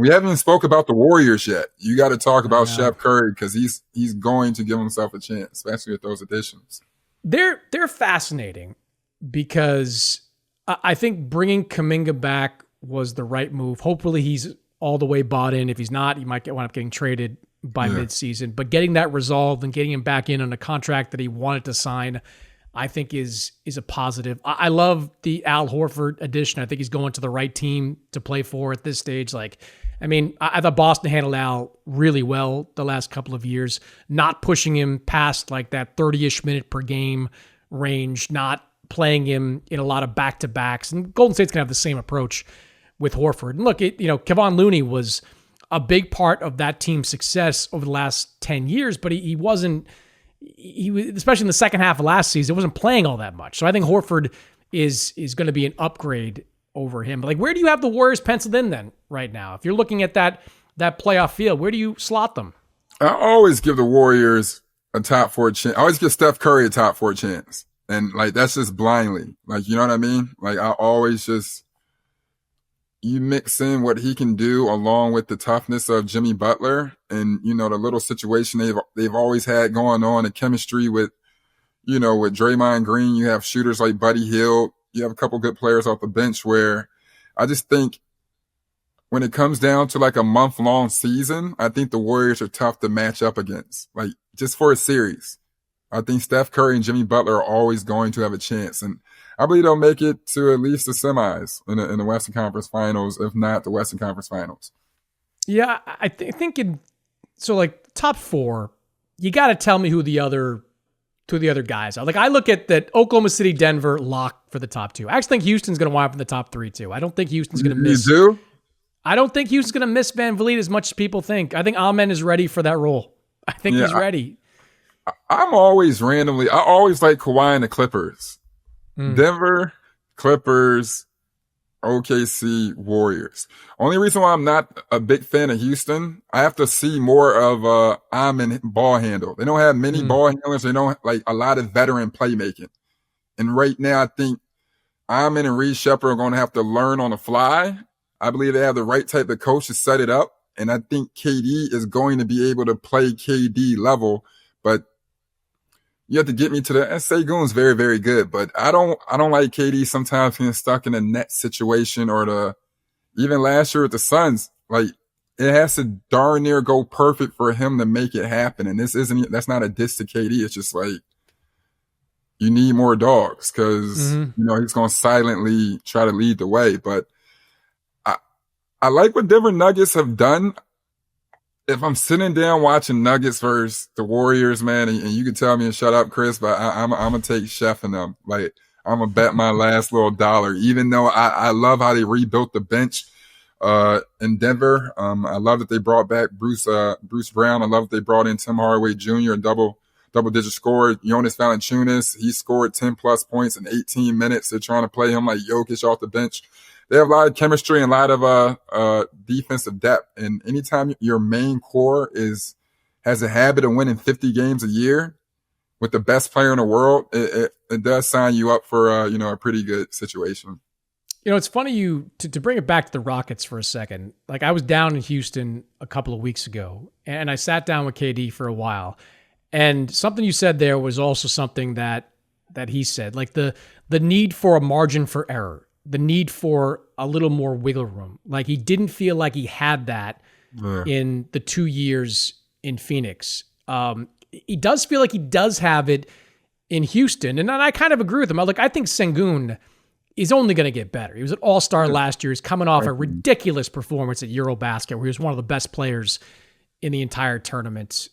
We haven't even spoke about the Warriors yet. You got to talk about Steph Curry because he's going to give himself a chance, especially with those additions. They're fascinating because I think bringing Kuminga back was the right move. Hopefully he's all the way bought in. If he's not, he might wind up getting traded by midseason. But getting that resolved and getting him back in on a contract that he wanted to sign, I think is a positive. I love the Al Horford addition. I think he's going to the right team to play for at this stage. I thought Boston handled Al really well the last couple of years, not pushing him past like that 30-ish minute per game range, not playing him in a lot of back-to-backs. And Golden State's going to have the same approach with Horford. And look, Kevon Looney was a big part of that team's success over the last 10 years, but he wasn't, especially in the second half of last season, wasn't playing all that much. So I think Horford is going to be an upgrade over him. But like, where do you have the Warriors penciled in then right now? If you're looking at that playoff field, where do you slot them? I always give the Warriors a top 4 chance. I always give Steph Curry a top 4 chance. And like, that's just blindly. Like, you know what I mean? Like, I always just, you mix in what he can do along with the toughness of Jimmy Butler and, the little situation they've always had going on, the chemistry with Draymond Green. You have shooters like Buddy Hield. You have a couple good players off the bench where I just think when it comes down to like a month-long season, I think the Warriors are tough to match up against, like just for a series. I think Steph Curry and Jimmy Butler are always going to have a chance. And I believe they'll make it to at least the semis in the Western Conference Finals, if not the Western Conference Finals. Yeah, I think top 4, you got to tell me who the other guys are. Like, I look at that Oklahoma City, Denver lock for the top 2. I actually think Houston's going to wind up in the top 3 too. I don't think Houston's going to miss. You do? I don't think Houston's going to miss Van Vliet as much as people think. I think Amen is ready for that role. I think he's ready. I always like Kawhi and the Clippers. Denver, Clippers, OKC, Warriors. Only reason why I'm not a big fan of Houston, I have to see more of Amen ball handle. They don't have many ball handlers. They don't like a lot of veteran playmaking. And right now, I think Amen and Reed Shepherd are going to have to learn on the fly. I believe they have the right type of coach to set it up. And I think KD is going to be able to play KD level, but you have to get me to the Sengun's very, very good, but I don't like KD sometimes being stuck in a net situation or even last year with the Suns, like it has to darn near go perfect for him to make it happen. And that's not a diss to KD. It's just like, you need more dogs because, he's going to silently try to lead the way. But I like what Denver Nuggets have done. If I'm sitting down watching Nuggets versus the Warriors, man, and you can tell me to shut up, Chris, but I'm going to take Chef and them. Like, I'm going to bet my last little dollar, even though I love how they rebuilt the bench in Denver. I love that they brought back Bruce Brown. I love that they brought in Tim Hardaway Jr., a double-digit scorer. Jonas Valanciunas, he scored 10-plus points in 18 minutes. They're trying to play him like Jokic off the bench. They have a lot of chemistry and a lot of defensive depth. And anytime your main core has a habit of winning 50 games a year with the best player in the world, it does sign you up for a pretty good situation. It's funny to bring it back to the Rockets for a second. Like, I was down in Houston a couple of weeks ago, and I sat down with KD for a while. And something you said there was also something that he said, like the need for a margin for error. The need for a little more wiggle room. Like, he didn't feel like he had that in the 2 years in Phoenix. He does feel like he does have it in Houston. And I kind of agree with him. I think Sengun is only going to get better. He was an all-star last year. He's coming off a ridiculous performance at Eurobasket where he was one of the best players in the entire tournament.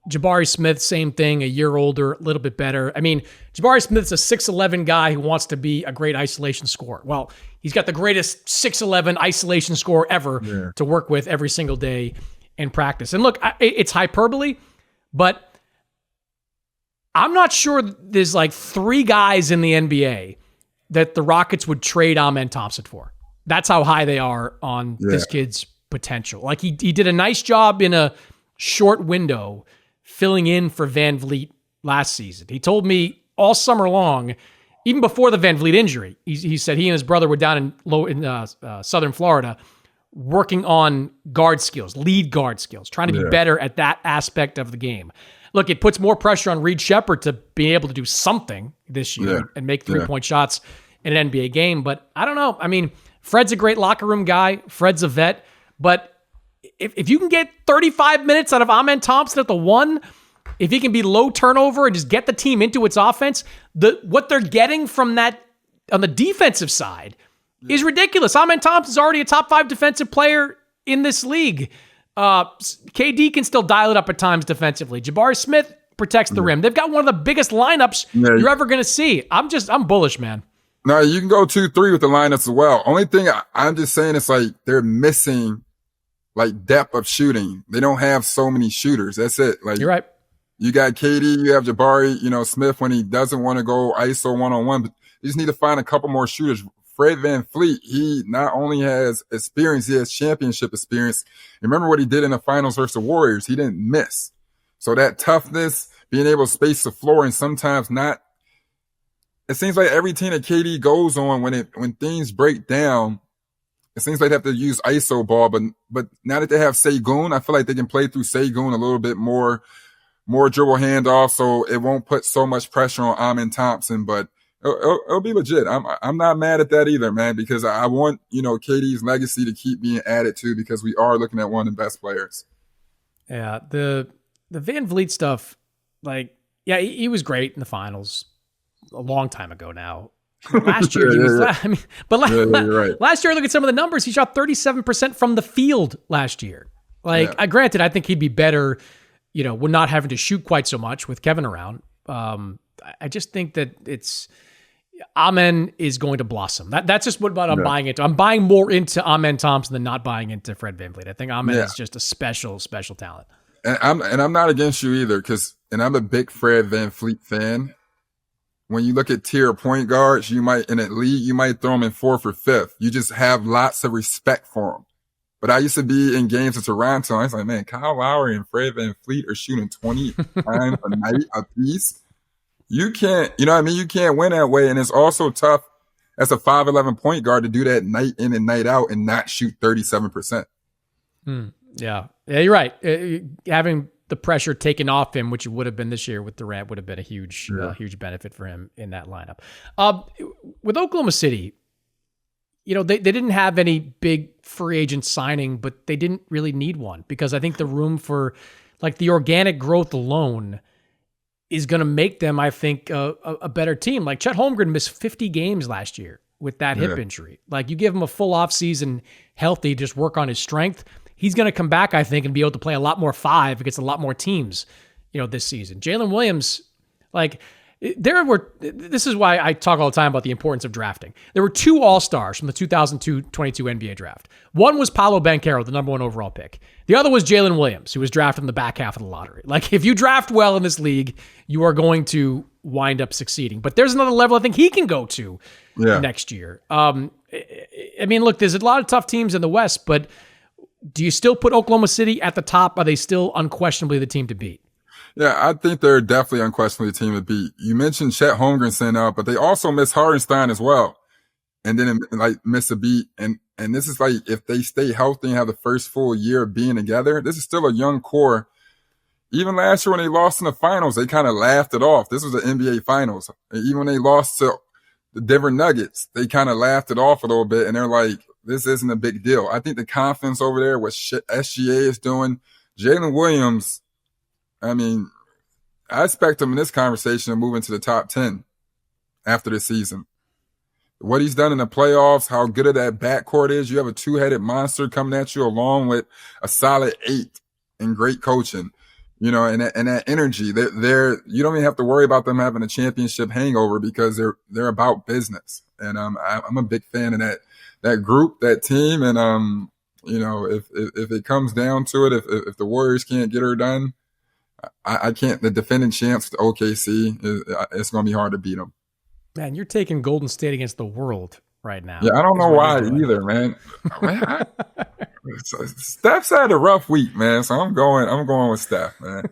Jabari Smith, same thing, a year older, a little bit better. I mean, Jabari Smith's a 6'11 guy who wants to be a great isolation scorer. Well, he's got the greatest 6'11 isolation scorer ever to work with every single day in practice. And look, it's hyperbole, but I'm not sure there's like 3 guys in the NBA that the Rockets would trade Amen Thompson for. That's how high they are on this kid's potential. Like, he did a nice job in a short window filling in for Van Vliet last season. He told me all summer long, even before the Van Vliet injury, he said he and his brother were down in southern Florida working on guard skills, lead guard skills, trying to be better at that aspect of the game. Look, it puts more pressure on Reed Shepherd to be able to do something this year and make 3-point shots in an NBA game. But I don't know. I mean, Fred's a great locker room guy. Fred's a vet. But if you can get 35 minutes out of Amen Thompson at the 1, if he can be low turnover and just get the team into its offense, what they're getting from that on the defensive side is ridiculous. Amen Thompson's already a top 5 defensive player in this league. KD can still dial it up at times defensively. Jabari Smith protects the rim. They've got one of the biggest lineups you're ever going to see. I'm bullish, man. No, you can go 2-3 with the lineups as well. Only thing I'm just saying is like they're missing like depth of shooting. They don't have so many shooters. That's it. Like you're right. You got KD, you have Jabari, Smith when he doesn't want to go ISO 1-on-1, but you just need to find a couple more shooters. Fred VanVleet, he not only has experience, he has championship experience. Remember what he did in the finals versus the Warriors. He didn't miss. So that toughness, being able to space the floor and sometimes not. It seems like every team that KD goes on, when things break down, it seems like they have to use ISO ball. But now that they have Segun, I feel like they can play through Segun a little bit more dribble handoff, so it won't put so much pressure on Amen Thompson. But it'll be legit. I'm not mad at that either, man, because I want, KD's legacy to keep being added to, because we are looking at one of the best players. Yeah, the VanVleet stuff, he was great in the finals a long time ago now. Last year, he was. Last year, look at some of the numbers. He shot 37% from the field last year. Granted, I think he'd be better, we're not having to shoot quite so much with Kevin around. I just think that Amen is going to blossom. That's just what I'm buying into. I'm buying more into Amen Thompson than not buying into Fred VanVleet. I think Amen is just a special, special talent. And I'm not against you either, and I'm a big Fred VanVleet fan. When you look at tier point guards, in a league, you might throw him in 4th or 5th. You just have lots of respect for him. But I used to be in games in Toronto. I was like, man, Kyle Lowry and Fred VanVleet are shooting 20 times a night a piece. You can't, you can't win that way. And it's also tough as a 5'11" point guard to do that night in and night out and not shoot 37%. Yeah, you're right. Having the pressure taken off him, which it would have been this year with Durant, would have been a huge benefit for him in that lineup. With Oklahoma City, they didn't have any big free agent signing, but they didn't really need one, because I think the room for the organic growth alone is going to make them, I think, a better team. Like Chet Holmgren missed 50 games last year with that hip injury. Like, you give him a full offseason healthy, just work on his strength, he's going to come back, I think, and be able to play a lot more 5 against a lot more teams, this season. Jalen Williams, this is why I talk all the time about the importance of drafting. There were 2 All-Stars from the 2022 NBA draft. One was Paolo Banchero, the number 1 overall pick. The other was Jalen Williams, who was drafted in the back half of the lottery. If you draft well in this league, you are going to wind up succeeding. But there's another level I think he can go to next year. Look, there's a lot of tough teams in the West, but do you still put Oklahoma City at the top? Are they still unquestionably the team to beat? Yeah, I think they're definitely unquestionably the team to beat. You mentioned Chet Holmgren sent out, but they also miss Hardenstein as well. And then miss a beat. And this is if they stay healthy and have the first full year of being together, this is still a young core. Even last year when they lost in the finals, they kind of laughed it off. This was the NBA finals. And even when they lost to the Denver Nuggets, they kind of laughed it off a little bit. And they're like, this isn't a big deal. I think the confidence over there, what SGA is doing, Jalen Williams, I expect him in this conversation to move into the top 10 after the season. What he's done in the playoffs, how good of that backcourt is. You have a 2-headed monster coming at you along with a solid 8 and great coaching, and that energy. You don't even have to worry about them having a championship hangover, because they're about business. And I'm a big fan of that group, that team. And if it comes down to it, if the Warriors can't get her done, I can't. The defending champs, OKC, it's going to be hard to beat them. Man, you're taking Golden State against the world right now. Yeah, I don't know why either, man. Steph's had a rough week, man. So I'm going with Steph, man.